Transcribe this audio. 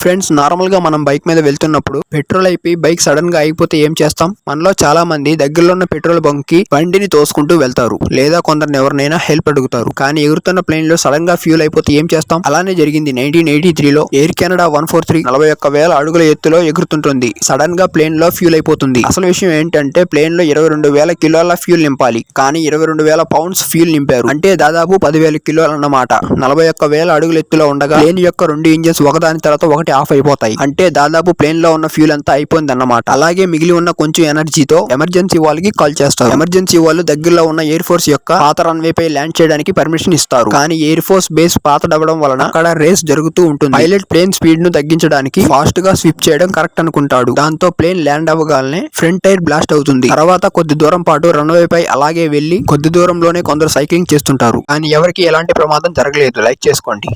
Friends, normal గా మనం bike మీద వెళ్తున్నప్పుడు పెట్రోల్ అయిపోయి బైక్ సడన్ గా ఆగిపోతే ఏం చేస్తాం? మనలో చాలా మంది దగ్గరలో ఉన్న పెట్రోల్ బంక్ కి బండిని తోసుకుంటూ వెళ్తారు, లేదా కొందరిని ఎవరినైనా హెల్ప్ అడుగుతారు. కానీ ఎగురుతున్న ప్లేన్ లో సడన్ గా ఫ్యూల్ అయిపోతే ఏం చేస్తాం? అలానే జరిగింది 1983 లో. ఎయిర్ కెనడా 143 41,000 అడుగుల ఎత్తులో ఎగురుతుంటుంది. సడన్ గా ప్లేన్ లో ఫ్యూల్ అయిపోతుంది. అసలు విషయం ఏంటంటే ప్లేన్ లో 22,000 కిలోల ఫ్యూల్ నింపాలి, కానీ 22,000 పౌండ్స్ ఫ్యూల్ నింపారు. అంటే దాదాపు 10,000 కిలోలు అన్నమాట. 41,000 అడుగుల ఎత్తులో ఉండగా ప్లేన్ యొక్క 2 ఇంజిన్స్ ఒకదాని తర్వాత ఒకటి ఆఫ్ అయిపోతాయి. అంటే దాదాపు ప్లేన్ లో ఉన్న ఫ్యూల్ అంతా అయిపోయింది అన్నమాట. అలాగే మిగిలి ఉన్న కొంచెం ఎనర్జీతో ఎమర్జెన్సీ వాళ్ళకి కాల్ చేస్తారు. ఎమర్జెన్సీ వాళ్ళు దగ్గరలో ఉన్న ఎయిర్ ఫోర్స్ యొక్క పాత రన్వే పై ల్యాండ్ చేయడానికి పర్మిషన్ ఇస్తారు. కానీ ఎయిర్ ఫోర్స్ బేస్ పాతడవడం వలన అక్కడ రేస్ జరుగుతూ ఉంటుంది. పైలట్ ప్లేన్ స్పీడ్ ను తగ్గించడానికి ఫాస్ట్ గా స్విప్ చేయడం కరెక్ట్ అనుకుంటాడు. దాంతో ప్లేన్ ల్యాండ్ అవ్వగానే ఫ్రంట్ టైర్ బ్లాస్ట్ అవుతుంది. తర్వాత కొద్ది దూరం పాటు రన్వే పై అలాగే వెళ్లి కొద్ది దూరంలోనే కొందరు సైక్లింగ్ చేస్తుంటారు. కానీ ఎవరికి ఎలాంటి ప్రమాదం జరగలేదు. లైక్ చేసుకోండి.